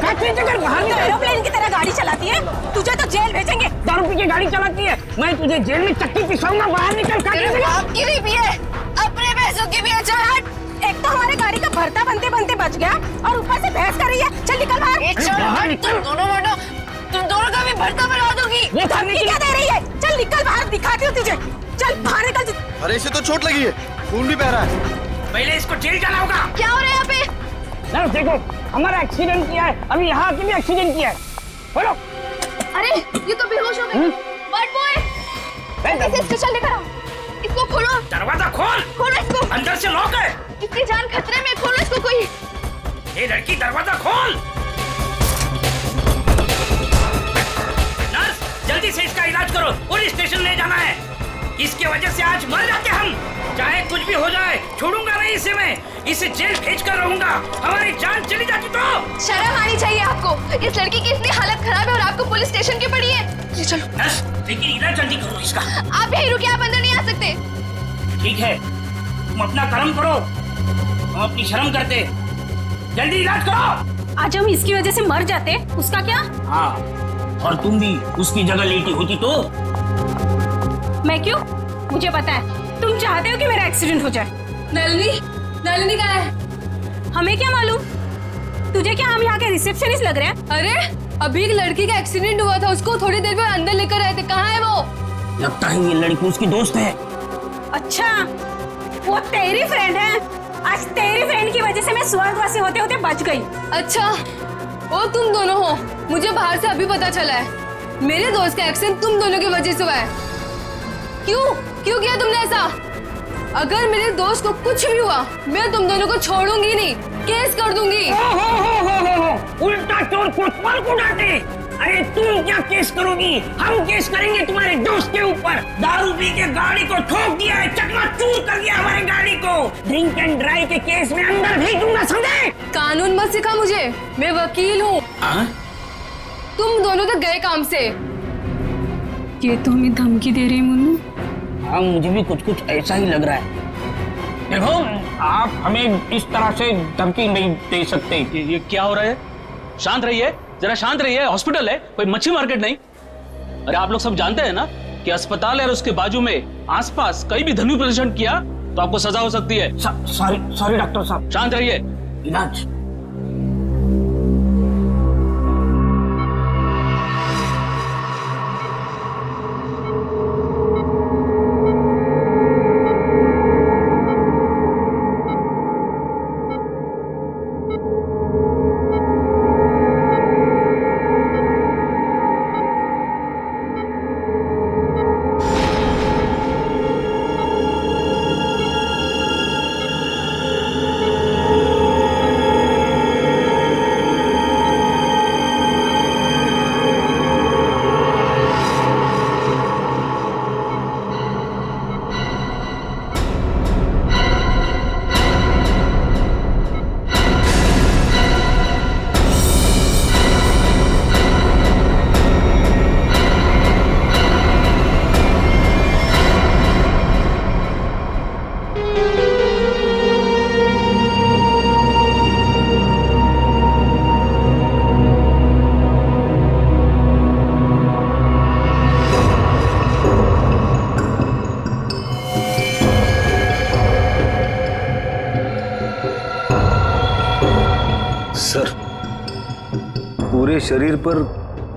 Aeroplane की तरह गाड़ी चलाती है, तुझे तो जेल भेजेंगे। दारू पी के गाड़ी चलाती है, मैं तुझे जेल में चक्की पिसाऊंगा, बाहर निकल। आपकी भी पिए, अपने पैसों की भी। चल हट। एक तो हमारे गाड़ी का भरता बनते बनते बच गया और ऊपर से बहस कर रही है। चल निकल बाहर। तुम दोनों का भी भरता बना दूंगी। क्या दे रही है? चल निकल बाहर, दिखाती हूँ तुझे। चल बाहर निकल। अरे इसे तो चोट लगी है, खून भी बह रहा है। पहले इसको जेल जाना होगा। क्या हो रहा है यहाँ पे? नर्स देखो, हमारा एक्सीडेंट किया है, अभी यहाँ आके भी एक्सीडेंट किया है। बोलो। अरे ये तो बेहोश हो गई। वार्ड बॉय, इसे स्टेशन लेकर आओ। इसको खोलो। दरवाजा खोल। खोलो इसको। अंदर से लॉक है। इसकी जान खतरे में, खोलो इसको कोई। ये लड़की, दरवाजा खोल। नर्स जल्दी से इसका इलाज करो, पुलिस स्टेशन ले जाना है। इसकी वजह से आज मर जाते हम। चाहे कुछ भी हो जाए, छोड़ूंगा नहीं इसे मैं। इसे जेल भेज कर रहूंगा, हमारी जान चली जाती तो। शर्म आनी चाहिए आपको। इस लड़की की इतनी हालत खराब है और आपको पुलिस स्टेशन की पड़ी है। ये चलो। नर्स लेकिन इलाज जल्दी करो इसका। आप यहीं रुकिए, आप अंदर नहीं आ सकते। ठीक है, तुम अपना कर्म करो, हम अपनी शर्म करते। जल्दी इलाज करो। आज हम इसकी वजह से मर जाते, उसका क्या? हाँ, और तुम भी उसकी जगह लेटी होती तो। मैं क्यों? मुझे पता है तुम चाहते हो कि मेरा एक्सीडेंट हो जाए। नलिनी कहाँ है? हमें क्या मालूम? तुझे क्या हम यहाँ के रिसेप्शनिस्ट लग रहे हैं? अरे अभी एक लड़की का एक्सीडेंट हुआ था, उसको थोड़ी देर में अंदर लेकर आए थे। कहाँ है वो? लगता है ये लड़की उसकी दोस्त है। अच्छा, वो तेरी फ्रेंड है। आज तेरी फ्रेंड की वजह से मैं स्वर्गवासी होते होते बच गई। अच्छा, वो तुम दोनों हो। मुझे बाहर से अभी पता चला है, मेरे दोस्त का एक्सीडेंट तुम दोनों की वजह से हुआ है। क्यों किया तुमने ऐसा? अगर मेरे दोस्त को कुछ भी हुआ, मैं तुम दोनों को छोड़ूंगी नहीं, केस कर दूंगी। उल्टा चोर कोतवाल को डांटे। अरे तुम क्या केस करोगी? हम केस करेंगे तुम्हारे दोस्त के ऊपर। दारू पी के गाड़ी को ठोक दिया है, चकनाचूर कर दिया हमारी गाड़ी को। ड्रिंक एंड ड्राइव के केस में अंदर भेज दूंगा, समझे? कानून मत सिखा मुझे, मैं वकील हूँ। तुम दोनों तो गए काम से। ये तो हमें धमकी दे रही मुन्नू। हाँ, मुझे भी कुछ कुछ ऐसा ही लग रहा है। देखो, आप हमें इस तरह से धमकी नहीं दे सकते। ये क्या हो रहा है? शांत रहिए, जरा शांत रहिए। हॉस्पिटल है, कोई मच्छी मार्केट नहीं। अरे आप लोग सब जानते हैं ना कि अस्पताल है और उसके बाजू में आसपास कहीं भी ध्वनि प्रदर्शन किया तो आपको सजा हो सकती है। सॉरी डॉक्टर साहब। शांत रहिए। इलाज। सर, पूरे शरीर पर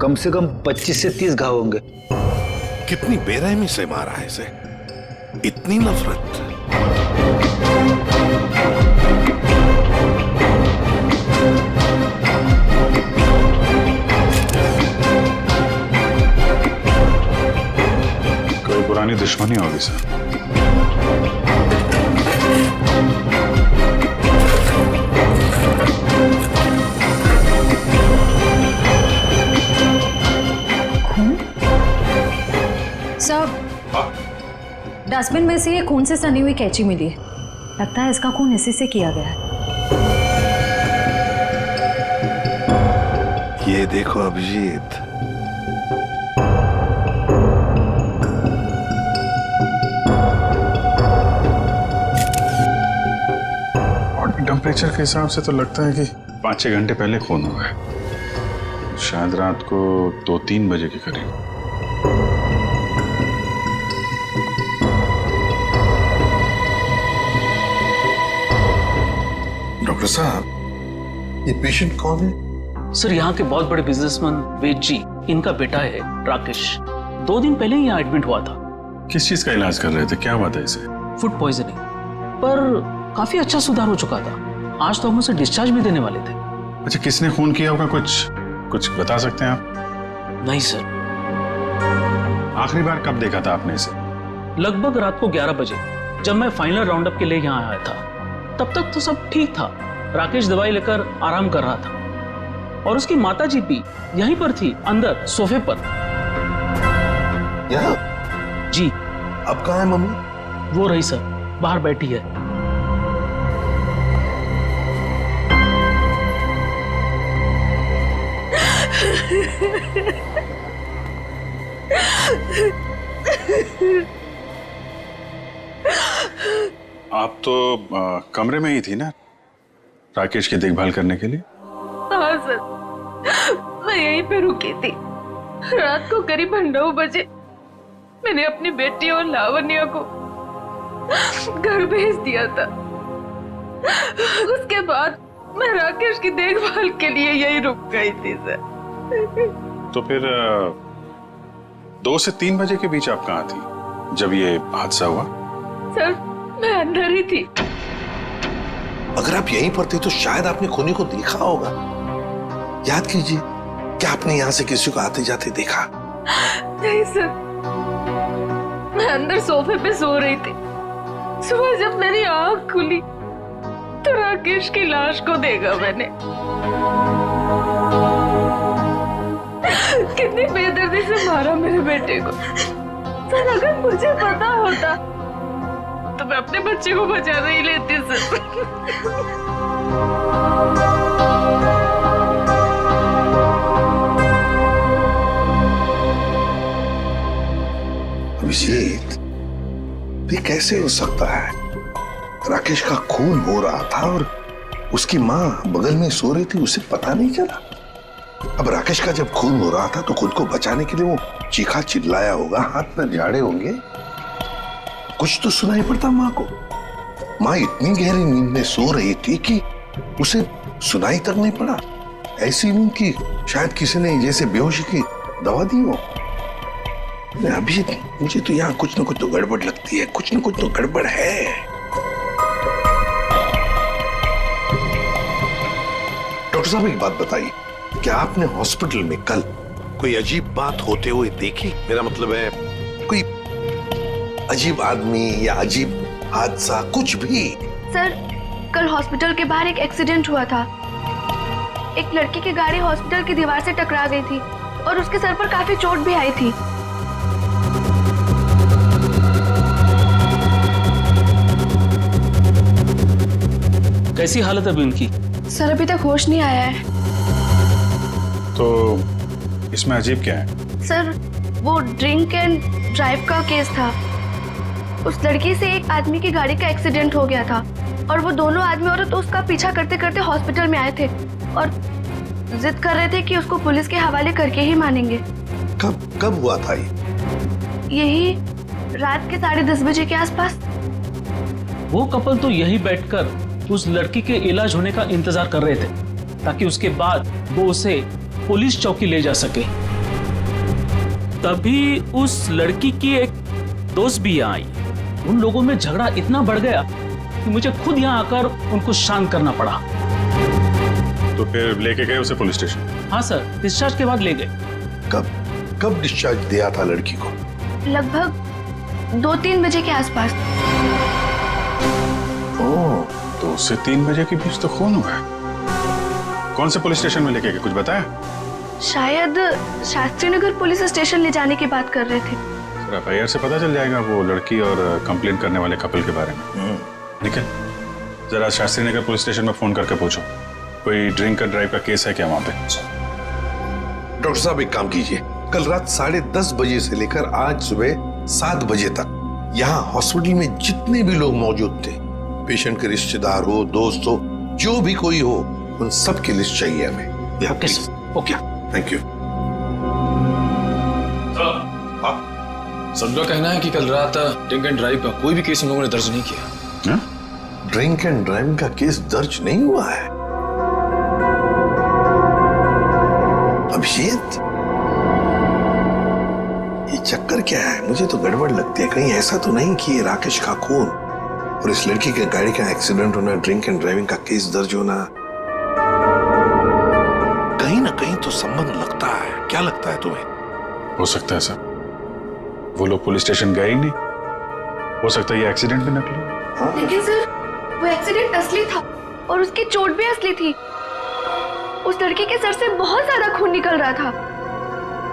कम से कम 25 से 30 घाव होंगे। कितनी बेरहमी से मारा है इसे, इतनी नफरत। कोई पुरानी दुश्मनी होगी सर। डस्टबिन में से ये खून से सनी हुई कैंची मिली है। लगता है इसका खून इसी से किया गया है। ये देखो अभिजीत, बॉडी टेम्परेचर के हिसाब से तो लगता है कि 5-6 घंटे पहले खून हुआ है। शायद रात को 2-3 बजे के करीब। डॉक्टर साहब, ये पेशेंट कौन है? सर यहाँ के बहुत बड़े बिजनेसमैन वेद जी, इनका बेटा है राकेश। 2 दिन पहले ही यहाँ एडमिट हुआ था। किस चीज का इलाज कर रहे थे? क्या हुआ था इसे? फूड पॉइजनिंग, पर काफी अच्छा सुधार हो चुका था। आज तो हम उसे डिस्चार्ज भी देने वाले थे। अच्छा, किसने खून किया होगा? कुछ बता सकते हैं आप? नहीं सर। आखिरी बार कब देखा था आपने इसे? लगभग रात को 11 बजे, जब मैं फाइनल राउंडअप के लिए यहाँ आया था। तब तक तो सब ठीक था। राकेश दवाई लेकर आराम कर रहा था और उसकी माताजी भी यहीं पर थी, अंदर सोफे पर। यहाँ? जी। अब कहाँ है मम्मी? वो रही सर, बाहर बैठी है। आप तो कमरे में ही थी ना राकेश की देखभाल करने के लिए? हाँ सर, मैं यहीं पे रुकी थी। रात को करीब 9 बजे मैंने अपनी बेटी और लावण्या को घर भेज दिया था। उसके बाद मैं राकेश की देखभाल के लिए यहीं रुक गई थी सर। तो फिर 2 से 3 बजे के बीच आप कहाँ थी जब ये हादसा हुआ? सर, मैं अंदर ही थी। अगर आप यहीं पर थे तो शायद आपने खूनी को देखा होगा। याद कीजिए, क्या आपने यहाँ से किसी को आते जाते देखा? नहीं सर, मैं अंदर सोफे पे सो रही थी। सुबह जब मेरी आंख खुली तो राकेश की लाश को देखा मैंने। कितनी बेदर्दी से मारा मेरे बेटे को। सर, अगर मुझे पता होता तो मैं अपने बच्चे को बचा नहीं लेती सर। अभिजीत, ये कैसे हो सकता है? राकेश का खून हो रहा था और उसकी माँ बगल में सो रही थी, उसे पता नहीं चला। अब राकेश का जब खून हो रहा था तो खुद को बचाने के लिए वो चीखा चिल्लाया होगा, हाथ पैर झाड़े होंगे, कुछ तो सुनाई पड़ता माँ को। माँ इतनी गहरी नींद में सो रही थी कि उसे सुनाई तक नहीं पड़ा। ऐसी नींद की शायद किसी ने जैसे बेहोशी की दवा दी हो। अभी मुझे तो यहाँ कुछ ना कुछ तो गड़बड़ लगती है, कुछ ना कुछ तो गड़बड़ है। डॉक्टर साहब, एक बात बताइए, क्या आपने हॉस्पिटल में कल कोई अजीब बात होते हुए देखी? मेरा मतलब है कोई अजीब आदमी या अजीब हादसा, कुछ भी? सर, कल हॉस्पिटल के बाहर एक एक्सीडेंट हुआ था। एक लड़की की गाड़ी हॉस्पिटल की दीवार से टकरा गई थी और उसके सर पर काफी चोट भी आई थी। कैसी हालत है अभी उनकी? सर, अभी तक होश नहीं आया है। तो इसमें अजीब क्या है? सर, वो ड्रिंक एंड ड्राइव का केस था। उस लड़की से एक आदमी की गाड़ी का एक्सीडेंट हो गया था और वो दोनों आदमी औरत उसका पीछा करते करते हॉस्पिटल में आए थे और जिद कर रहे थे कि उसको पुलिस के हवाले करके ही मानेंगे। कब हुआ था ये? यही रात के 10:30 बजे के आसपास। वो कपल तो यही बैठकर उस लड़की के इलाज होने का इंतजार कर रहे थे ताकि उसके बाद वो उसे पुलिस चौकी ले जा सके। तभी उस लड़की की एक दोस्त भी यहाँ आई। उन लोगों में झगड़ा इतना बढ़ गया कि मुझे खुद यहाँ आकर उनको शांत करना पड़ा। तो फिर लेके गए उसे पुलिस स्टेशन? हाँ सर, डिस्चार्ज के बाद ले गए। कब डिस्चार्ज दिया था लड़की को? लगभग 2-3 बजे के आसपास। ओह, 2 से 3 बजे के बीच तो खून हुआ है। कौन से पुलिस स्टेशन में लेके गए, कुछ बताया? शायद शास्त्री नगर पुलिस स्टेशन ले जाने की बात कर रहे थे। सर, एफआईआर से पता चल जाएगा वो लड़की और कंप्लेंट करने वाले कपल के बारे में। निखिल, जरा शास्त्री नगर पुलिस स्टेशन में फोन करके पूछो कोई ड्रिंक एंड ड्राइव का केस है क्या वहां पे। डॉक्टर साहब, एक काम कीजिए, कल रात 10:30 बजे से लेकर आज सुबह 7 बजे तक यहाँ हॉस्पिटल में जितने भी लोग मौजूद थे, पेशेंट के रिश्तेदार हो, दोस्त हो, जो भी कोई हो, उन सब की लिस्ट चाहिए हमें। Okay, thank you. सबका कहना है कि कल रात ड्रिंक एंड ड्राइव का कोई भी केस उन लोगों ने दर्ज नहीं किया। ड्रिंक एंड ड्राइविंग का केस दर्ज नहीं हुआ है? अभिजीत, ये चक्कर क्या है? मुझे तो गड़बड़ लगती है। कहीं ऐसा तो नहीं कि ये राकेश का खून और इस लड़की के गाड़ी का एक्सीडेंट होना, ड्रिंक एंड ड्राइविंग का केस दर्ज होना, कहीं ना कहीं तो संबंध लगता है। क्या लगता है तुम्हें? हो सकता है सर, वो लोग पुलिस स्टेशन गए ही नहीं। हो सकता है ये एक्सीडेंट में निकले। लेकिन सर, वो एक्सीडेंट असली था और उसकी चोट भी असली थी। उस लड़की के सर से बहुत ज्यादा खून निकल रहा था।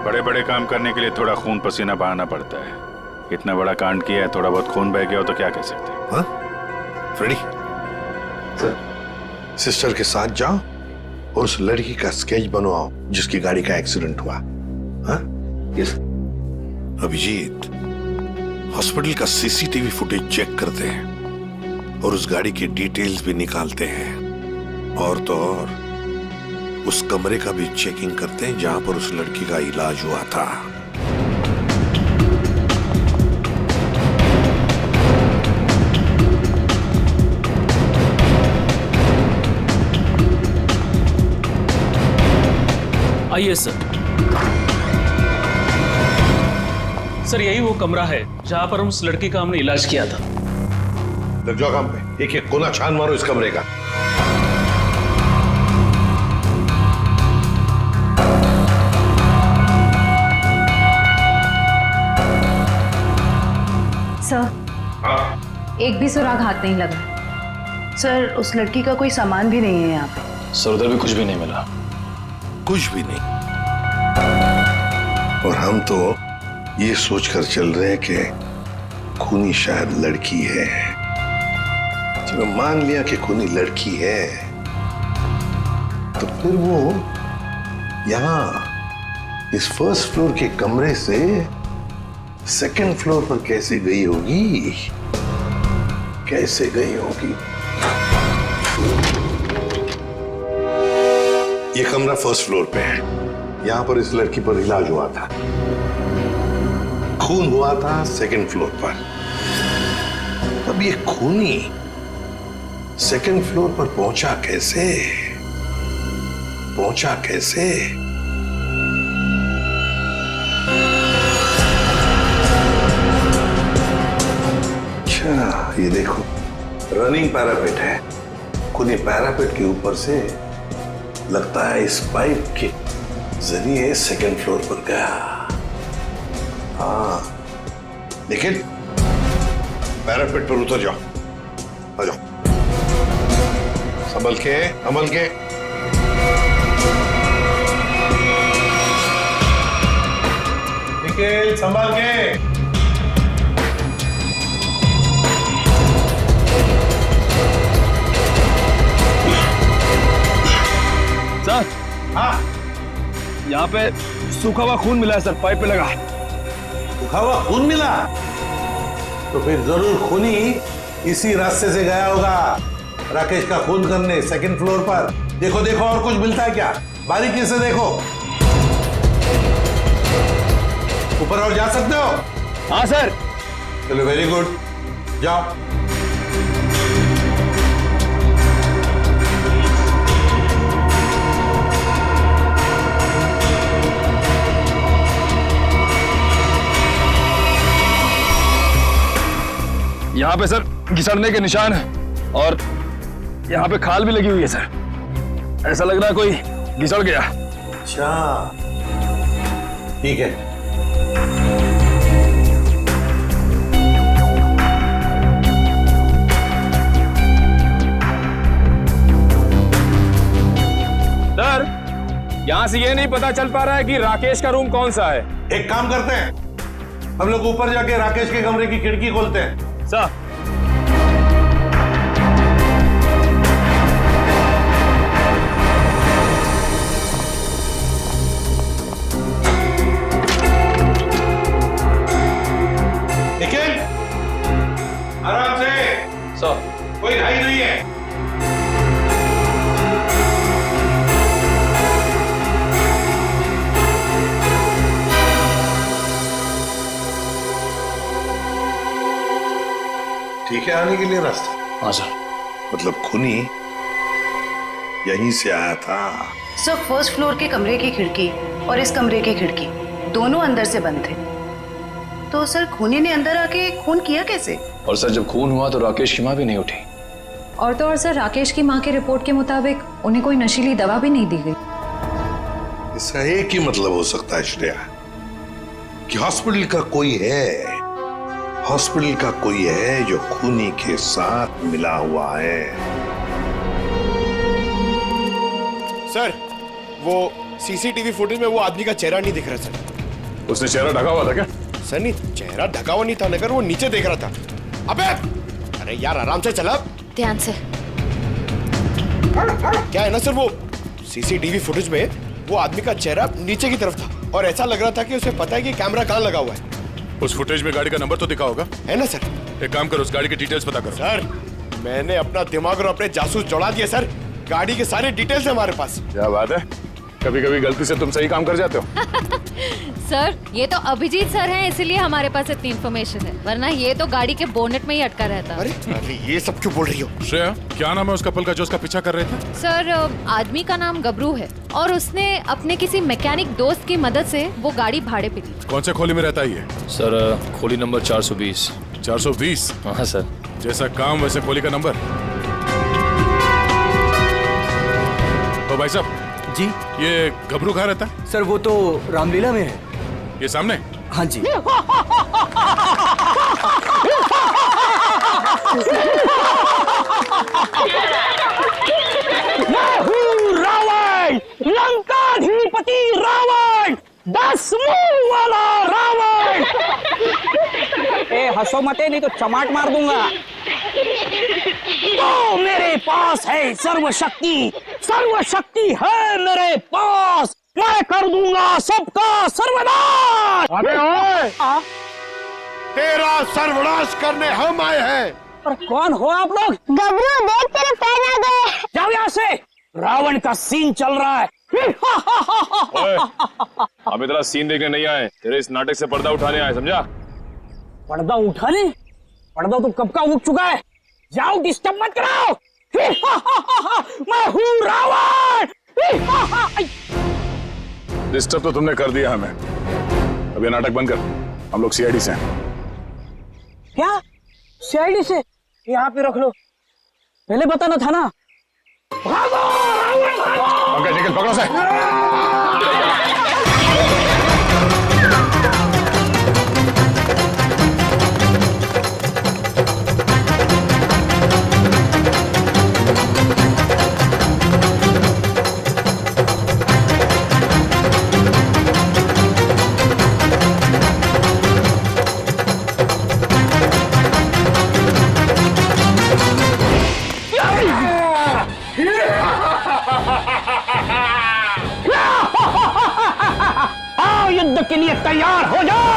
बड़े बड़े काम करने के लिए थोड़ा खून पसीना बहाना पड़ता है। इतना बड़ा कांड किया है, थोड़ा बहुत खून बह गया हो तो क्या कह सकते हैं? हाँ? फ्रेडी, सिस्टर के साथ जाओ और उस लड़की का स्केच बनवाओ जिसकी गाड़ी का एक्सीडेंट हुआ। हाँ? यस। अभिजीत, हॉस्पिटल का सीसीटीवी फुटेज चेक करते हैं और उस गाड़ी की डिटेल्स भी निकालते हैं। और तो और उस कमरे का भी चेकिंग करते हैं जहां पर उस लड़की का इलाज हुआ था। आइए सर। सर, यही वो कमरा है जहां पर उस लड़की का हमने इलाज किया था। लग जाओ काम पे। एक एक कोना छान मारो इस कमरे का। सर, एक भी सुराग हाथ नहीं लगा। सर, उस लड़की का कोई सामान भी नहीं है यहाँ पे। सर, उधर भी कुछ भी नहीं मिला। कुछ भी नहीं। और हम तो ये सोचकर चल रहे हैं कि खूनी शायद लड़की है। चलो मान लिया कि खूनी लड़की है, तो फिर वो यहां इस फर्स्ट फ्लोर के कमरे से सेकंड फ्लोर पर कैसे गई होगी? कैसे गई होगी? ये कमरा फर्स्ट फ्लोर पे है। यहां पर इस लड़की पर इलाज हुआ था। खून हुआ था सेकंड फ्लोर पर। अब ये खूनी सेकंड फ्लोर पर पहुंचा कैसे? पहुंचा कैसे? अच्छा, ये देखो, रनिंग पैरापेट है। खूनी पैरापेट के ऊपर से लगता है इस पाइप के जरिए सेकंड फ्लोर पर गया। हाँ, लेकिन पैरापेट पर उतर जाओ। आ जाओ, संभल के, संभल के। निखिल, संभल के। सर, हाँ, यहाँ पे सूखा हुआ खून मिला है सर, पाइप पे लगा। सूखा हुआ खून मिला? तो फिर जरूर खूनी इसी रास्ते से गया होगा राकेश का खून करने सेकंड फ्लोर पर। देखो देखो, और कुछ मिलता है क्या? बारीकी से देखो। ऊपर और जा सकते हो? हाँ सर। चलो, वेरी गुड, जाओ। यहाँ पे सर घिसड़ने के निशान है और यहाँ पे खाल भी लगी हुई है सर। ऐसा लग रहा है कोई घिसड़ गया। अच्छा, ठीक है। सर, यहाँ से ये नहीं पता चल पा रहा है कि राकेश का रूम कौन सा है। एक काम करते हैं, हम लोग ऊपर जाके राकेश के कमरे की खिड़की खोलते हैं। सर, निखिल, आराम से। सर, कोई घाई नहीं है। के आने के लिए रास्ता? हाँ सर। मतलब खूनी यहीं से आया था? सर फर्स्ट फ्लोर के कमरे की खिड़की और इस कमरे की खिड़की दोनों अंदर से बंद थे। तो सर खूनी ने अंदर आके खून किया कैसे? और सर जब खून हुआ तो राकेश की माँ भी नहीं उठी। और तो और सर राकेश की माँ की रिपोर्ट के मुताबिक उन्हें कोई नशीली दवा भी नहीं दी गई। इसका एक ही मतलब हो सकता है श्रेया कि हॉस्पिटल का कोई है, हॉस्पिटल का कोई है जो खूनी के साथ मिला हुआ है। सर वो सीसीटीवी फुटेज में वो आदमी का चेहरा नहीं दिख रहा सर। उसने चेहरा ढका हुआ था क्या? सर नहीं, चेहरा ढका हुआ नहीं था, मगर वो नीचे देख रहा था। अबे अरे यार आराम से चला, ध्यान से। क्या है ना सर, वो सीसीटीवी फुटेज में वो आदमी का चेहरा नीचे की तरफ था और ऐसा लग रहा था कि उसे पता है कि कैमरा कहाँ लगा हुआ है। उस फुटेज में गाड़ी का नंबर तो दिखा होगा? है ना सर। एक काम करो, उस गाड़ी की डिटेल्स पता करो। सर मैंने अपना दिमाग और अपने जासूस जोड़ा दिए सर, गाड़ी के सारे डिटेल्स है हमारे पास। क्या बात है, कभी कभी गलती से तुम सही काम कर जाते हो। सर ये तो अभिजीत सर हैं, इसलिए हमारे पास इतनी इन्फॉर्मेशन है, वरना ये तो गाड़ी के बोनेट में ही अटका रहता। अरे ये सब क्यों बोल रही हो? श्रेया क्या नाम है उस कपल का जो उसका पीछा कर रहे थे? सर आदमी का नाम गबरू है और उसने अपने किसी मैकेनिक दोस्त की मदद से वो गाड़ी भाड़े पे ली। कौन से खोली में रहता है ये? सर खोली नंबर 420। 420? हाँ सर। जैसा काम वैसे खोली का नंबर। तो भाई साहब जी, ये गबरू कहाँ रहता है? सर वो तो रामलीला में है। ये सामने? हाँ जी। मैं हूँ रावण, लंकाधिपति रावण, 10 मुंह वाला रावण। ए हंसो मत, नहीं तो चमाट मार दूंगा। तो मेरे पास है सर्वशक्ति, सर्वशक्ति है मेरे पास, मैं कर दूंगा सबका सर्वनाश। अबे ओए, तेरा सर्वनाश करने हम आए हैं। पर कौन हो आप लोग? गबरू देख तेरे पैर आ गए। जाओ यहाँ से, रावण का सीन चल रहा है। ओए, हम इतना सीन देखने नहीं आए, तेरे इस नाटक से पर्दा उठाने आए, समझा? पर्दा उठाने? पर्दा तो कब का उठ चुका है। जाओ, डिस्टर्ब मत कराओ। मैं हूँ रावण। डिस्टर्ब तो तुमने कर दिया हमें, अब ये नाटक बंद कर, हम लोग सीआईडी से हैं। क्या सीआईडी से? यहाँ पे रख लो, पहले बताना था ना। भागो रावण भागो। पंकज निकल, पकड़ो से। आओ युद्ध के लिए तैयार हो जाओ।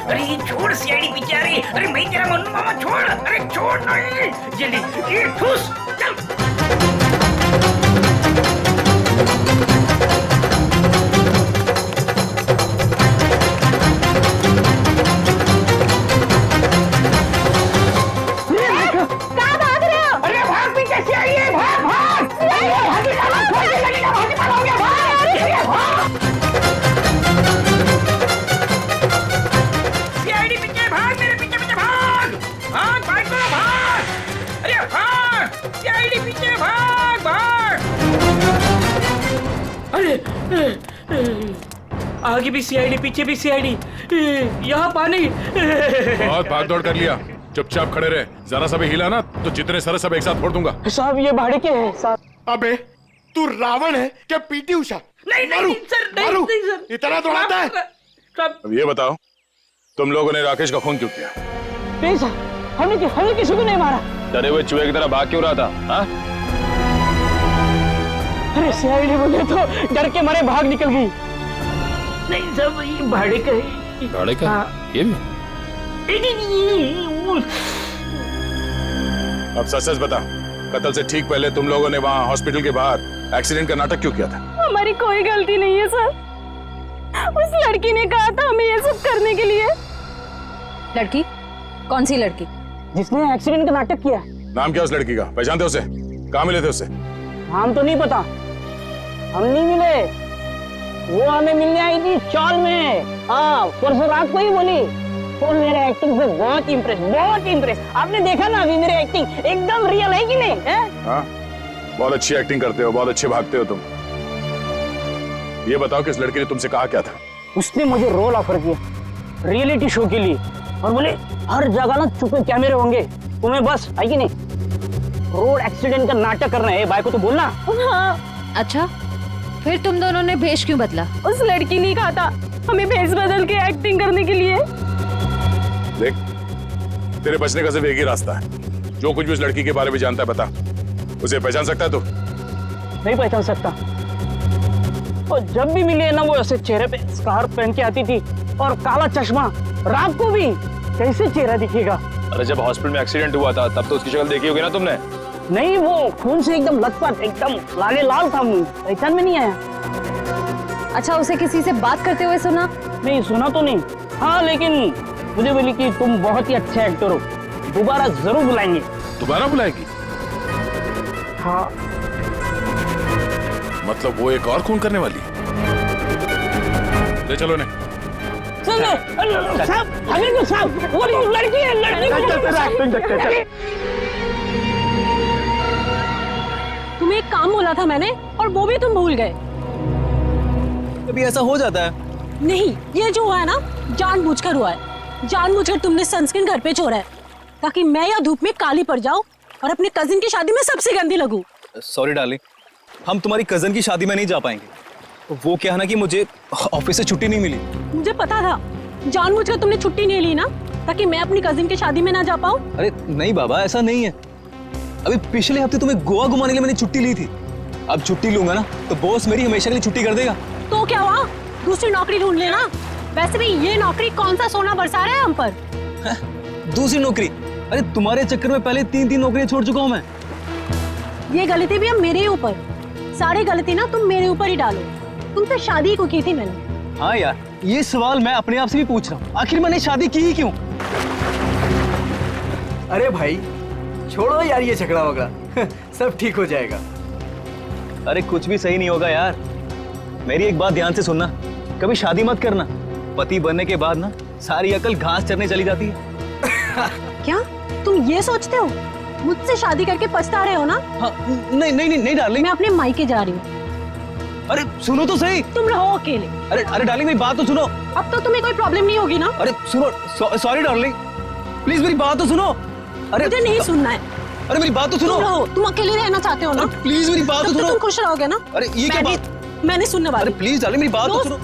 अरे छोड़ सीआईडी पीछे आ रही। अरे मैं तेरा मन्नू मामा, छोड़। अरे छोड़ नहीं, जल्दी ये ठूस चल। कहाँ भाग रहे हो? अरे भाग, पीछे सीआईडी है, भाग भाग। सीआईडी पीछे भाग, मेरे पीछे पीछे भाग। भाग भाग करो, भाग। अरे भाग, सीआईडी पीछे भाग भाग। अरे आगे भी सीआईडी, पीछे भी सीआईडी, यहाँ पानी। बहुत भाग दौड़ कर लिया, चुपचाप खड़े रहे, जरा सा भी हिला ना तो जितने सारे सब एक साथ फोड़ दूंगा। साहब ये भाड़े के हैं साहब। अबे तू रावण है क्या पीटी उषा? नहीं नहीं सर, नहीं सर, इतना दौड़ाता है। अब ये बताओ, तुम लोगों ने राकेश का खून क्यों किया? नहीं सर, हमने किसी को नहीं मारा। डरे हुए चूहे की तरह भाग क्यों रहा था? हाँ? अरे सीआईडी बोले तो डर के मारे भाग निकल गई। नहीं सब ये भाड़े का है। भाड़े का? हाँ। ये भी? अब सच सच बता, कत्ल से ठीक पहले तुम लोगों ने वहाँ हॉस्पिटल के बाहर एक्सीडेंट का नाटक क्यों किया था? हमारी कोई गलती नहीं है सर। उस लड़की ने कहा था हमें ये सब करने के लिए। लड़की? कौन सी लड़की? जिसने एक्सीडेंट का नाटक किया। नाम क्या उस लड़की का? पहचानते उसे? कहाँ मिले थे उससे? नाम तो नहीं पता, हम नहीं मिले। वो हमें मिलने आई थी चौल में। हाँ, परसों रात को ही बोली। वो मेरे एक्टिंग से बहुत इम्प्रेस। आपने देखा ना अभी मेरी एक्टिंग एकदम रियल है कि नहीं है? हाँ, बहुत अच्छी एक्टिंग करते हो, बहुत अच्छे भागते हो तुम। ये बताओ कि इस लड़की ने तुमसे कहा क्या था? उसने मुझे रोल ऑफर किया रियलिटी शो के लिए और बोले हर जगह ना छुपे कैमरे होंगे, तुम्हें बस है कि नहीं रोड एक्सीडेंट का नाटक करना है। भाई को तो बोलना। हाँ। अच्छा, फिर तुम दोनों ने भेष क्यों बदला? उस लड़की ने कहा था हमें भेष बदल के एक्टिंग करने के लिए। देख, तेरे बचने का सिर्फ एक ही रास्ता है। जो कुछ भी उस लड़की के बारे में जानता है बता। उसे पहचान सकता है तू? नहीं पहचान सकता। और जब भी मिली है ना वो ऐसे चेहरे पे स्कार्फ पहन के आती थी और काला चश्मा। रात को भी कैसे चेहरा दिखेगा? अरे जब हॉस्पिटल में एक्सीडेंट हुआ था तब तो उसकी शक्ल देखी होगी ना तुमने? नहीं, वो खून से एकदम लथपथ, एकदम लाले लाल था मुंह, पहचान में नहीं आया। अच्छा, उसे किसी से बात करते हुए सुना? नहीं सुना तो नहीं। हाँ, लेकिन मुझे बोली कि तुम बहुत ही अच्छे एक्टर हो, दोबारा जरूर बुलाएंगे। दोबारा बुलाएगी? हाँ। मतलब वो एक और खून करने वाली? ले चलो ने। साहब, वो लड़की है, लड़की। तुम्हें एक काम बोला था मैंने और वो भी तुम भूल गए। कभी ऐसा हो जाता है। नहीं, ये जो हुआ है ना जानबूझकर हुआ है। जानबूझकर तुमने सनस्क्रीन घर पे छोड़ा है ताकि मैं या धूप में काली पड़ जाऊं और अपने कजिन की शादी में सबसे गंदी लगूं। सॉरी डार्लिंग, हम तुम्हारी कजन की शादी में नहीं जा पाएंगे। वो क्या है ना कि मुझे ऑफिस से छुट्टी नहीं मिली। मुझे पता था, जानबूझकर तुमने छुट्टी नहीं ली ना ताकि मैं अपनी कजिन की शादी में ना जा पाऊं। अरे नहीं बाबा, ऐसा नहीं है। अभी पिछले हफ्ते तुम्हें गोवा घुमाने के लिए मैंने छुट्टी ली थी। अब छुट्टी लूंगा ना तो बॉस मेरी हमेशा के लिए छुट्टी कर देगा। तो क्या हुआ, दूसरी नौकरी ढूंढ लेना। वैसे भी ये नौकरी कौन सा सोना बरसा रहा है हम पर। दूसरी नौकरी? अरे तुम्हारे चक्कर में पहले 3 नौकरियां छोड़ चुका हूं मैं। ये गलती भी अब मेरे ऊपर। सारी गलती ना तुम मेरे ऊपर ही डालो। तुमसे शादी को की थी मैंने। हाँ यार, ये सवाल मैं अपने आप से भी पूछ रहा हूँ, आखिर मैंने शादी की ही क्यों? अरे भाई छोड़ो यार ये झगड़ा वगड़ा सब ठीक हो जाएगा। अरे कुछ भी सही नहीं होगा यार। मेरी एक बात ध्यान से सुनना, कभी शादी मत करना। पति बनने के बाद ना सारी अकल घास चरने चली जाती है। क्या तुम ये सोचते हो मुझसे शादी करके पछता रहे हो ना? हाँ, नहीं डार्लिंग, मैं अपने मायके जा रही हूँ। अरे सुनो तो सही। तुम रहो अकेले। अरे डार्लिंग मेरी बात तो सुनो। अब तो तुम्हें कोई प्रॉब्लम नहीं होगी ना? अरे सुनो, सॉरी डार्लिंग, प्लीज मेरी बात तो सुनो। अरे मुझे नहीं सुनना है। अरे मेरी बात तो सुनो। तुम रहो, तुम अकेले रहना चाहते हो ना? प्लीज मेरी बात तो सुनो। तुम खुश रहोगे ना? अरे ये क्या बात? मैं नहीं सुनने वाली। अरे प्लीज डार्लिंग मेरी बात तो सुनो।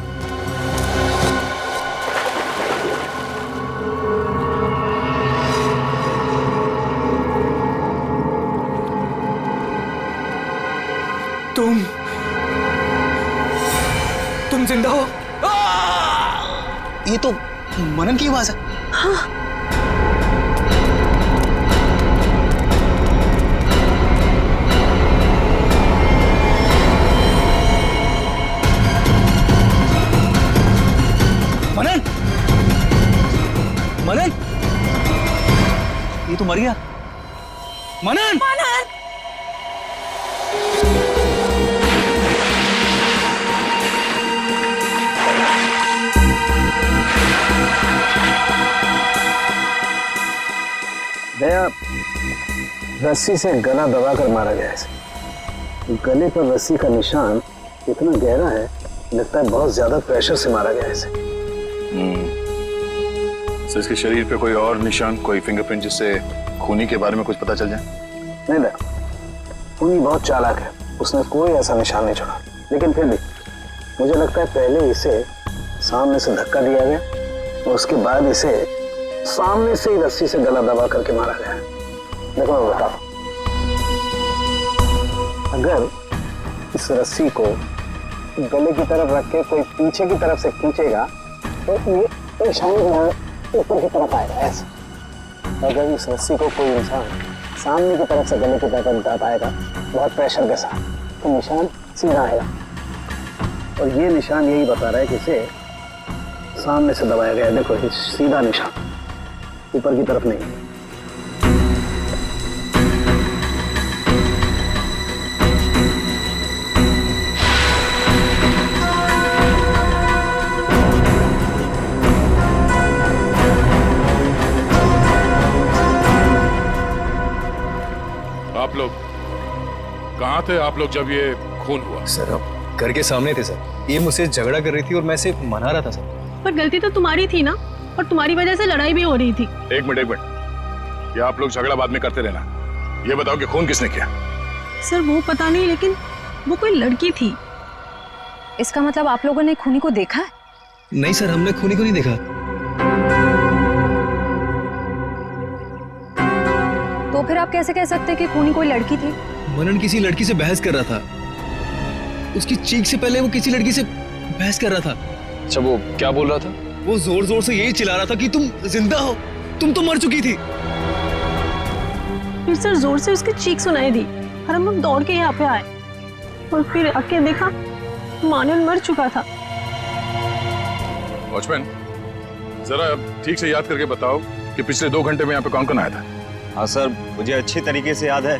तुम जिंदा हो? ये तो मनन की आवाज है। हाँ। मनन, मनन, ये तो मर गया। मनन, दया रस्सी से गला दबाकर मारा गया है। गले पर रस्सी का निशान इतना गहरा है, लगता है बहुत ज्यादा प्रेशर से मारा गया है इसे। तो इसके शरीर पे कोई और निशान, कोई फिंगरप्रिंट जिससे खूनी के बारे में कुछ पता चल जाए? नहीं दया, खूनी बहुत चालाक है, उसने कोई ऐसा निशान नहीं छोड़ा। लेकिन फिर भी मुझे लगता है पहले इसे सामने से धक्का दिया गया और उसके बाद इसे सामने से ही रस्सी से गला दबा करके मारा गया। देखो मैं बताओ, अगर इस रस्सी को गले की तरफ रख के कोई पीछे की तरफ से खींचेगा तो ये निशान ऊपर की तरफ आएगा ऐसे। अगर इस रस्सी को कोई इंसान सामने की तरफ से गले की तरफ दबाएगा बहुत प्रेशर के साथ तो निशान सीधा आएगा। और ये निशान यही बता रहा है कि इसे सामने से दबाया गया। देखो ये सीधा निशान, ऊपर की तरफ नहीं। आप लोग कहाँ थे आप लोग जब ये खून हुआ? सर अब घर के सामने थे सर। ये मुझसे झगड़ा कर रही थी और मैं इसे मना रहा था सर। पर गलती तो तुम्हारी थी ना, और तुम्हारी वजह से लड़ाई भी हो रही थी। एक मिनट ये आप लोग झगड़ा बाद में करते रहना। ये बताओ कि खून किसने किया? सर वो पता नहीं, लेकिन वो कोई लड़की थी। इसका मतलब आप लोगों ने खूनी को देखा है? नहीं सर, हमने खूनी को नहीं देखा। तो फिर आप कैसे कह सकते कि खूनी कोई लड़की थी? मनन किसी लड़की से बहस कर रहा था। उसकी चीख से पहले वो किसी लड़की से बहस कर रहा था। अच्छा वो क्या बोल रहा था? वो जोर जोर से यही चिल्ला रहा था कि तुम जिंदा हो, तुम तो मर चुकी थी। फिर सर जोर से उसकी चीख सुनाई दी और हम लोग दौड़ के यहाँ पे आए और फिर आके देखा मानन मर चुका था। वॉचमैन जरा ठीक से याद करके बताओ कि पिछले 2 घंटे में यहाँ पे कौन कौन आया था? हाँ सर, मुझे अच्छी तरीके से याद है।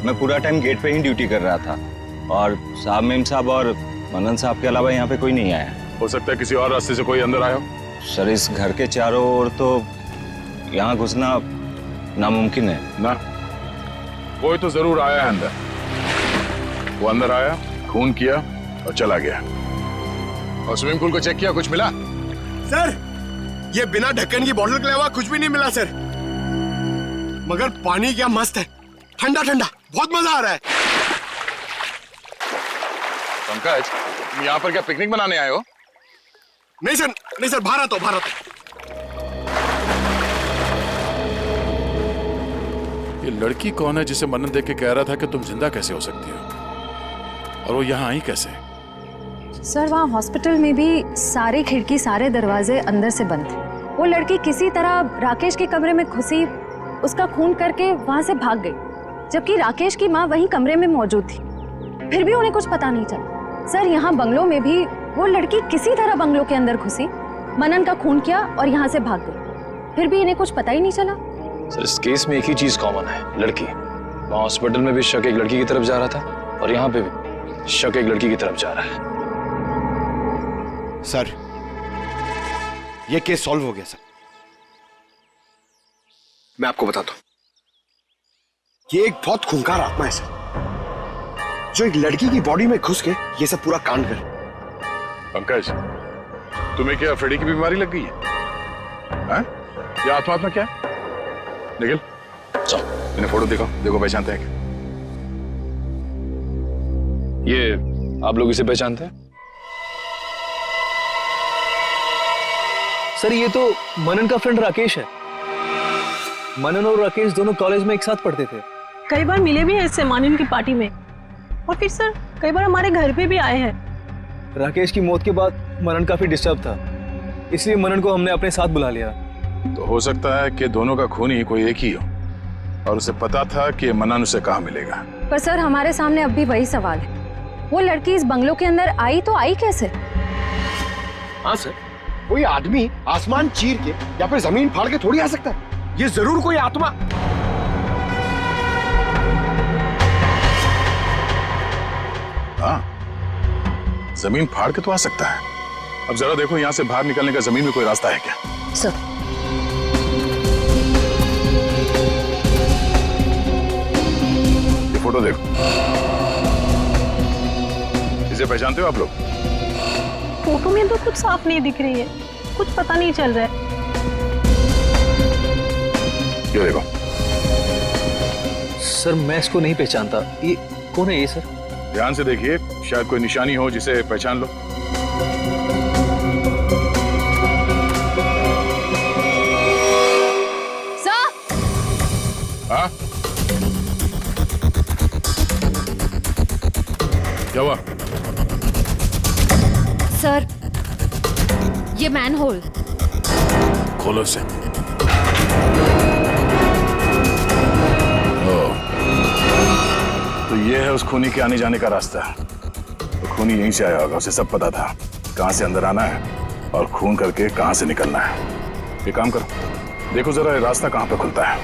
मैं पूरा टाइम गेट पे ही ड्यूटी कर रहा था और साहब मेम साहब और मनन साहब के अलावा यहाँ पे कोई नहीं आया। हो सकता है किसी और रास्ते से कोई अंदर आया हो। सर इस घर के चारों ओर तो यहाँ घुसना नामुमकिन है ना। कोई तो जरूर आया है अंदर। वो अंदर आया, खून किया और चला गया। और स्विमिंग पूल को चेक किया, कुछ मिला? सर ये बिना ढक्कन की बोतल के अलावा कुछ भी नहीं मिला सर, मगर पानी क्या मस्त है, ठंडा ठंडा, बहुत मजा आ रहा है। पंकज तुम यहाँ पर क्या पिकनिक मनाने आए हो? नहीं सर, भारत हो। ये लड़की कौन है जिसे मनन देख के कह रहा था कि तुम जिंदा कैसे हो सकती हो, और वो यहाँ आई कैसे? सर वहाँ हॉस्पिटल में भी सारी खिड़की सारे दरवाजे अंदर से बंद थे। वो लड़की किसी तरह राकेश के कमरे में घुसी, उसका खून करके वहाँ से भाग गई, जबकि राकेश की माँ वहीं कमरे में मौजूद थी। फिर भी उन्हें कुछ पता नहीं चला। सर यहाँ बंगलों में भी वो लड़की किसी तरह बंगलों के अंदर घुसी, मनन का खून किया और यहाँ से भाग गई, फिर भी इन्हें कुछ पता ही नहीं चला। सर इस केस में एक ही चीज कॉमन है, लड़की। वहाँ हॉस्पिटल में भी शक एक लड़की की तरफ जा रहा था और यहाँ पे भी शक एक लड़की की तरफ जा रहा है। सर ये केस सॉल्व हो गया सर। मैं आपको बताता हूं, ये एक बहुत खूंखार आत्मा है सर, जो एक लड़की की बॉडी में घुस के ये सब पूरा कांड करे। पंकज तुम्हें क्या अफेडी की बीमारी लग गई है? ये आत्मा क्या है? निखिल चलो इन्हें फोटो दिखाओ, देखो पहचानते हैं क्या? ये आप लोग इसे पहचानते हैं? सर ये तो मनन का फ्रेंड राकेश है। मनन और राकेश दोनों कॉलेज में एक साथ पढ़ते थे। कई बार मिले भी हैं इससे मानन की पार्टी में, और फिर सर कई बार हमारे घर पे भी आए हैं। राकेश की मौत के बाद मनन काफी डिस्टर्ब था, इसलिए मनन को हमने अपने साथ बुला लिया। तो हो सकता है कि दोनों का खूनी कोई एक ही हो और उसे पता था कि मनन उसे कहाँ मिलेगा। पर सर हमारे सामने अब भी वही सवाल है, वो लड़की इस बंगलों के अंदर आई तो आई कैसे? हाँ सर, कोई आदमी आसमान चीर के या फिर जमीन फाड़ के थोड़ी आ सकता है, ये जरूर कोई आत्मा। हाँ जमीन फाड़ के तो आ सकता है। अब जरा देखो यहाँ से बाहर निकलने का जमीन में कोई रास्ता है क्या? सर ये फोटो देखो, इसे पहचानते हो आप लोग? फोटो में तो कुछ साफ नहीं दिख रही है, कुछ पता नहीं चल रहा है। ये देखो। सर मैं इसको नहीं पहचानता, ये कौन है ये सर? ध्यान से देखिए, शायद कोई निशानी हो जिसे पहचान लो। हाँ क्या हुआ? सर, ये मैनहोल। खोलो से। तो ये है उस खूनी के आने जाने का रास्ता। तो खूनी यहीं से आया होगा, उसे सब पता था कहां से अंदर आना है और खून करके कहां से निकलना है। ये काम करो, देखो जरा ये रास्ता कहां पे खुलता है।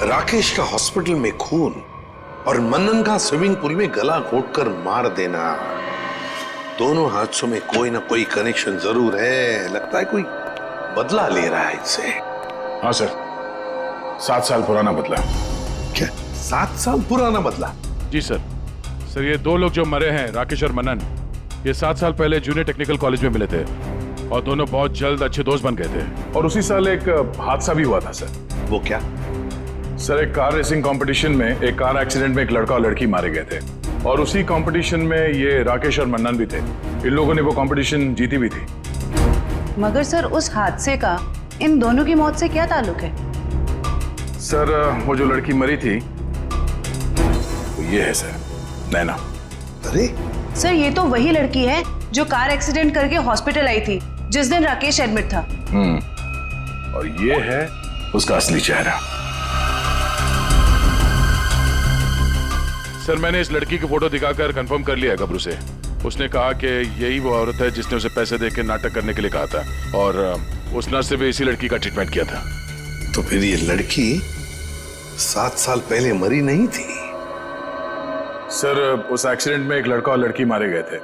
राकेश का हॉस्पिटल में खून और मनन का स्विमिंग पूल में गला घोटकर मार देना, दोनों हादसों में कोई ना कोई कनेक्शन जरूर है। लगता है कोई बदला ले रहा है इससे। हाँ सर, 7 साल पुराना बदला। क्या 7 साल पुराना बदला? जी सर। सर ये 2 लोग जो मरे हैं, राकेश और मनन, ये 7 साल पहले जूनियर टेक्निकल कॉलेज में मिले थे और दोनों बहुत जल्द अच्छे दोस्त बन गए थे। और उसी साल एक हादसा भी हुआ था सर। वो क्या? सर एक कार रेसिंग कंपटीशन में एक कार एक्सीडेंट में एक लड़का और लड़की मारे गए थे और उसी कंपटीशन में ये राकेश और मन्नन भी थे। इन लोगों ने वो कंपटीशन जीती भी थी। मगर सर उस हादसे का इन दोनों की मौत से क्या ताल्लुक है? सर वो जो लड़की मरी थी वो ये है सर, नैना। अरे सर ये तो वही लड़की है जो कार एक्सीडेंट करके हॉस्पिटल आई थी जिस दिन राकेश एडमिट था। और ये है उसका असली चेहरा। सर मैंने इस लड़की की फोटो दिखाकर कंफर्म कर लिया है गबरू से। उसने कहा कि यही वो औरत है जिसने उसे पैसे देकर नाटक करने के लिए कहा था और उस नर्स से भी इसी लड़की का ट्रीटमेंट किया था। तो फिर ये लड़की 7 साल पहले मरी नहीं थी? सर उस एक्सीडेंट में एक लड़का और लड़की मारे गए थे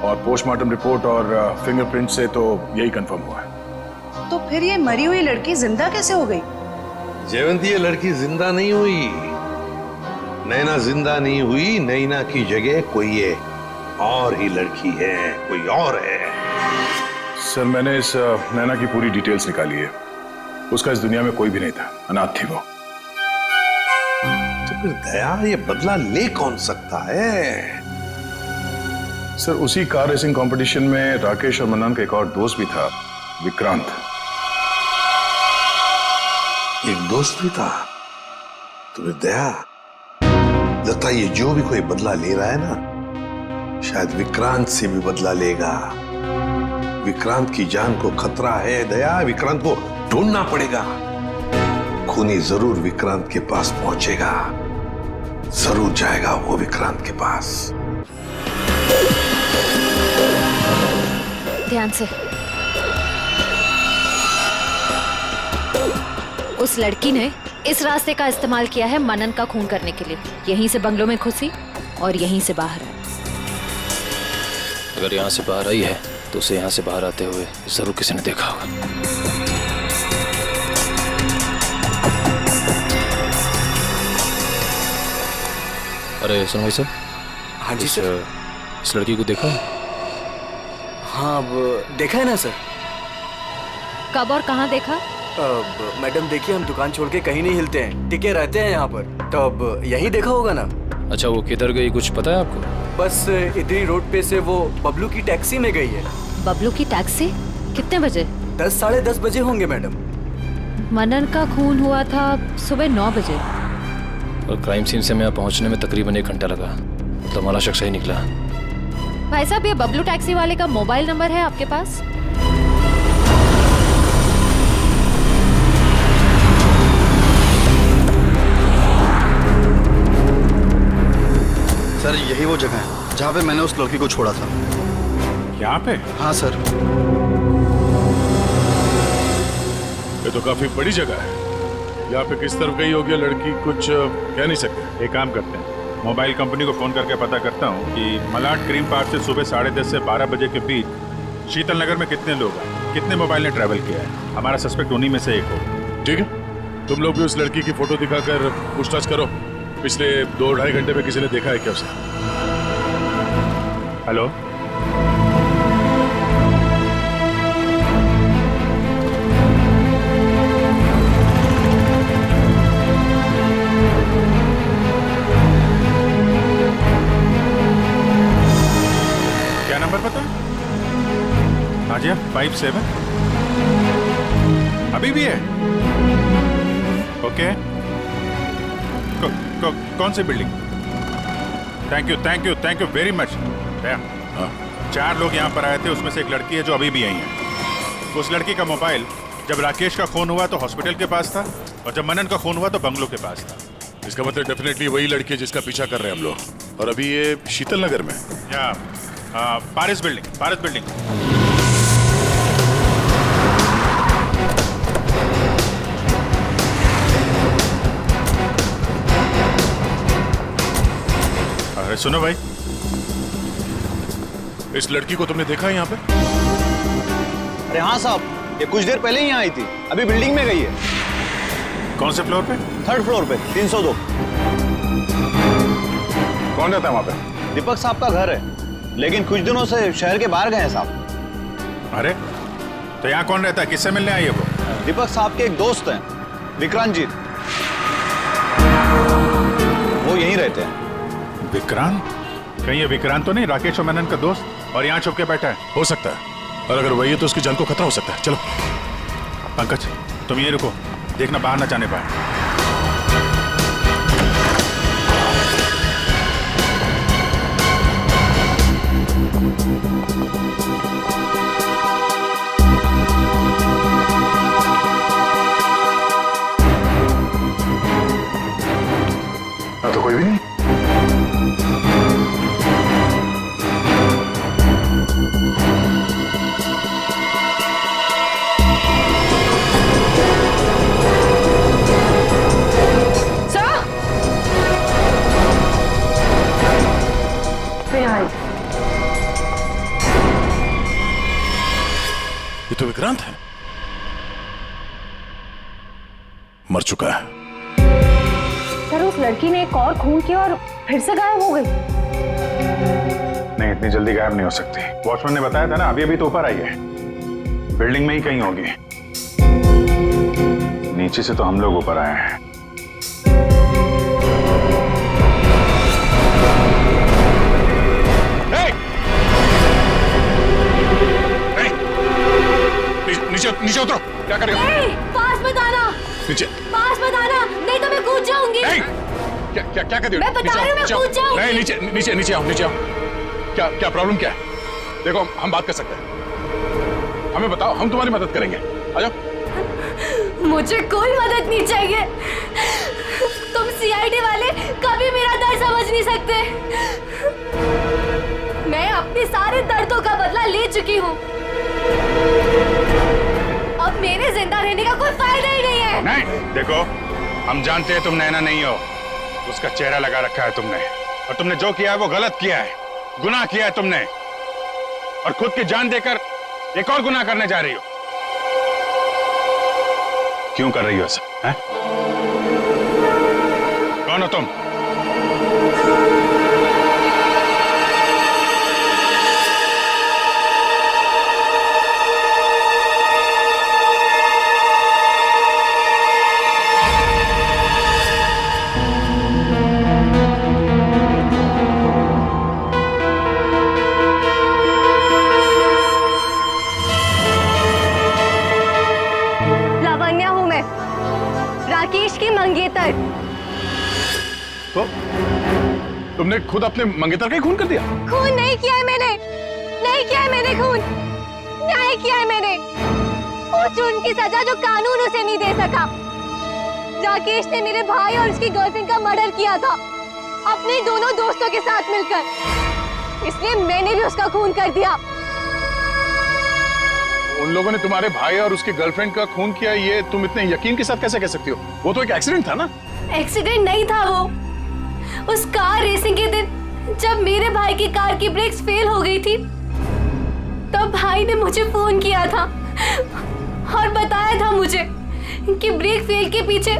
और पोस्टमार्टम रिपोर्ट और फिंगरप्रिंट से तो यही कंफर्म हुआ है। तो फिर ये मरी हुई लड़की जिंदा कैसे हो गई? जयवंती, ये लड़की जिंदा नहीं हुई। नैना जिंदा नहीं हुई। नैना की जगह कोई ये और ही लड़की है, कोई और है। सर मैंने इस नैना की पूरी डिटेल्स निकाली है। उसका इस दुनिया में कोई भी नहीं था, अनाथ थी वो। तो फिर दया ये बदला ले कौन सकता है? सर उसी कार रेसिंग कंपटीशन में राकेश और मन्नन का एक और दोस्त भी था, विक्रांत। एक दोस्त भी था? तो फिर दया लगता है ये जो भी कोई बदला ले रहा है ना, शायद विक्रांत से भी बदला लेगा। विक्रांत की जान को खतरा है दया, विक्रांत को ढूंढना पड़ेगा। खूनी जरूर विक्रांत के पास पहुंचेगा, जरूर जाएगा वो विक्रांत के पास। ध्यान से। उस लड़की ने इस रास्ते का इस्तेमाल किया है मनन का खून करने के लिए। यहीं से बंगलों में घुसी और यहीं से बाहर आई। अगर यहाँ से बाहर आई है तो उसे यहाँ से बाहर आते हुए जरूर किसी ने देखा होगा। अरे सुनो भाई साहब। हाँ जी सर। इस लड़की को देखा? हाँ अब देखा है ना सर। कब और कहाँ देखा? मैडम देखिए, हम दुकान छोड़ के कहीं नहीं हिलते हैं, टिके रहते हैं यहाँ पर। तो अब यही देखा होगा ना। अच्छा वो किधर गई कुछ पता है आपको? बस इधर ही रोड पे से वो बबलू की टैक्सी में गई है। बबलू की टैक्सी? कितने बजे? 10 साढ़े 10 बजे होंगे मैडम। मनन का खून हुआ था सुबह 9 बजे और क्राइम सीन से मैं यहाँ पहुँचने में तकरीबन 1 घंटा लगा। तो हमारा शख्स ही निकला। भाई साहब ये बबलू टैक्सी वाले का मोबाइल नंबर है आपके पास? सर यही वो जगह है जहाँ पे मैंने उस लड़की को छोड़ा था। यहाँ पे? हाँ सर। ये तो काफी बड़ी जगह है। यहाँ पे किस तरफ गई होगी लड़की कुछ कह नहीं सकते। एक काम करते हैं, मोबाइल कंपनी को फोन करके पता करता हूँ कि मलाड ग्रीन पार्क से सुबह 10:30 से 12 बजे के बीच शीतल नगर में कितने लोग हैं, कितने मोबाइल ने ट्रैवल किया है। हमारा सस्पेक्ट उन्हीं में से एक हो। ठीक है, तुम लोग भी उस लड़की की फोटो दिखाकर पूछताछ करो। पिछले 2-2.5 घंटे में किसी ने देखा है क्या उसे? हेलो, क्या नंबर पता? हाँ जी, 57 अभी भी है? ओके, कौन सी building? Thank you very much. 4 लोग यहाँ पर आए थे, उसमें से एक लड़की है जो अभी भी आई है। उस लड़की का मोबाइल जब राकेश का खून हुआ तो हॉस्पिटल के पास था, और जब मनन का खून हुआ तो बंगलो के पास था। इसका मतलब डेफिनेटली वही लड़की है जिसका पीछा कर रहे हैं हम लोग। और अभी ये शीतल नगर में या पारिस बिल्डिंग। अरे सुनो भाई, इस लड़की को तुमने देखा है यहाँ पे? अरे हाँ साहब, ये कुछ देर पहले ही यहाँ आई थी, अभी बिल्डिंग में गई है। कौन से फ्लोर पे? 3rd फ्लोर पे, 302। कौन रहता है वहाँ पे? दीपक साहब का घर है, लेकिन कुछ दिनों से शहर के बाहर गए हैं साहब। अरे तो यहाँ कौन रहता है, किससे मिलने आई है वो? दीपक साहब के एक दोस्त हैं, विक्रांत जी, वो यहीं रहते हैं। विक्रांत? कहीं ये विक्रांत तो नहीं राकेश और मनन का दोस्त, और यहाँ छुप के बैठा है? हो सकता है, और अगर वही है तो उसकी जान को खतरा हो सकता है। चलो पंकज, तुम ये रुको, देखना बाहर ना जाने पाए। तो कोई भी नहीं। ये तो विक्रांत है, मर चुका है। सर उस लड़की ने एक और खून किया और फिर से गायब हो गई। नहीं, इतनी जल्दी गायब नहीं हो सकती। वॉचमैन ने बताया था ना, अभी तो ऊपर आई है, बिल्डिंग में ही कहीं होगी। नीचे से तो हम लोग ऊपर आए हैं। नीचे उतरो, क्या कर रहे हो? पास मत आना, नीचे पास मत आना, नहीं तो मैं कूद जाऊंगी। क्या कर रही हो? मैं बता रही हूँ, मैं कूद जाऊंगी। नहीं, नीचे आओ। क्या प्रॉब्लम क्या है? देखो हम बात कर सकते हैं, हमें बताओ, हम तुम्हारी मदद करेंगे। आ जाओ। मुझे कोई मदद नहीं चाहिए। तुम सीआईडी वाले कभी मेरा दर्द समझ नहीं सकते। मैं अपने सारे दर्दों का बदला ले चुकी हूँ। अब मेरे जिंदा रहने का कोई फायदा ही नहीं है। नहीं, देखो हम जानते हैं तुम नैना नहीं हो, उसका चेहरा लगा रखा है तुमने, और तुमने जो किया है वो गलत किया है, गुनाह किया है तुमने, और खुद की जान देकर एक और गुनाह करने जा रही हो। क्यों कर रही हो ऐसा? हैं? कौन हो तुम? लावण्या हूँ मैं, राकेश की मंगेतर। तो तुमने खुद अपने मंगेतर का ही खून कर दिया? खून नहीं किया है मैंने, नहीं किया है मैंने खून, न्याय किया है मैंने। उस जुर्म की सजा जो कानून उसे नहीं दे सका। राकेश ने मेरे भाई और उसकी गर्लफ्रेंड का मर्डर किया था, अपने दोनों दोस्तों के साथ मिलकर, इसलिए मैंने भी उसका खून कर दिया। उन लोगों ने तुम्हारे भाई और उसकी गर्लफ्रेंड का खून किया, ये तुम इतने यकीन के साथ कैसे कह सकती हो? वो तो एक एक्सीडेंट था ना? एक्सीडेंट नहीं था वो। उस कार रेसिंग के दिन जब मेरे भाई की कार की ब्रेक्स फेल हो गई थी, तब भाई ने मुझे फोन किया था और बताया था मुझे कि ब्रेक फेल के पीछे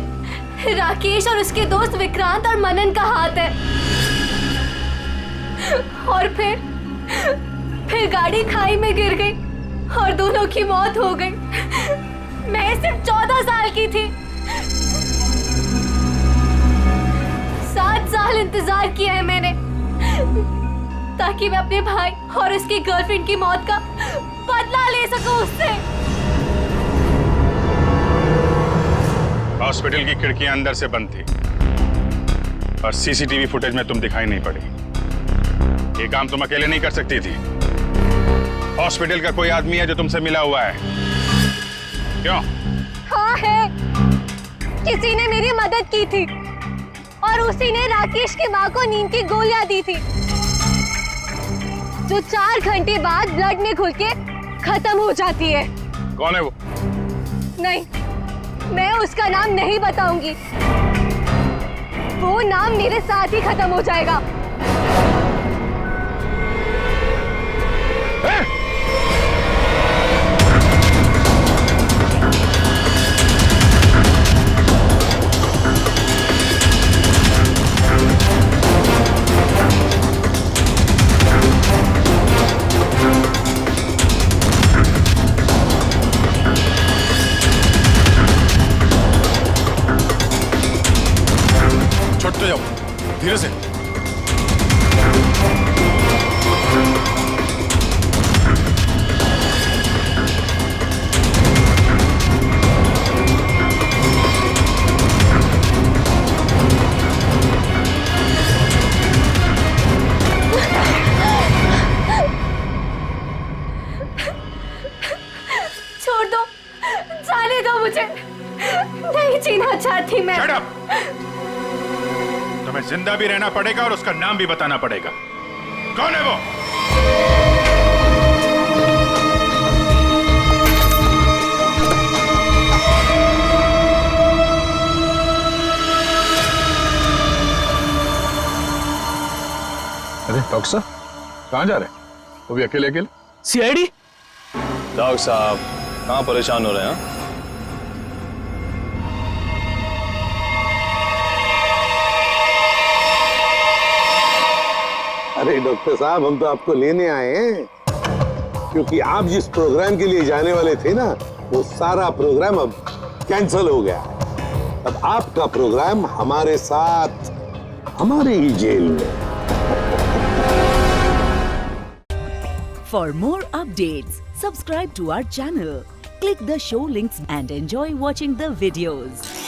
राकेश और उसके दोस्त विक्रांत और मनन का हाथ है। और फिर गाड़ी खाई में गिर गई और दोनों की मौत हो गई। मैं सिर्फ 14 साल की थी। 7 साल इंतजार किया है मैंने, ताकि मैं अपने भाई और उसकी गर्लफ्रेंड की मौत का बदला ले सकूं उससे। हॉस्पिटल की खिड़कियां अंदर से बंद थी और सीसीटीवी फुटेज में तुम दिखाई नहीं पड़ी। ये काम तुम अकेले नहीं कर सकती थी, हॉस्पिटल का कोई आदमी है जो तुमसे मिला हुआ है? क्यों? हाँ है, किसी ने मेरी मदद की थी और उसी ने राकेश की माँ को नींद की गोलियां दी थी जो 4 घंटे बाद ब्लड में घुल के खत्म हो जाती है। कौन है वो? नहीं, मैं उसका नाम नहीं बताऊंगी। वो नाम मेरे साथ ही खत्म हो जाएगा। छोड़ते जाओ, धीरे से। छोड़ दो, जाने दो मुझे, नहीं जीना चाहती मैं। Shut up! तुम्हें जिंदा भी रहना पड़ेगा और उसका नाम भी बताना पड़ेगा। कौन है वो? अरे डॉक्टर साहब, कहाँ जा रहे हैं? वो भी अकेले अकेले? सीआईडी? डॉक्टर साहब कहाँ परेशान हो रहे हैं? अरे डॉक्टर साहब, हम तो आपको लेने आए हैं क्योंकि आप जिस प्रोग्राम के लिए जाने वाले थे ना, वो सारा प्रोग्राम अब कैंसिल हो गया। अब आपका प्रोग्राम हमारे साथ हमारे ही जेल में। For more updates, subscribe to our channel, click the show links and enjoy watching the videos.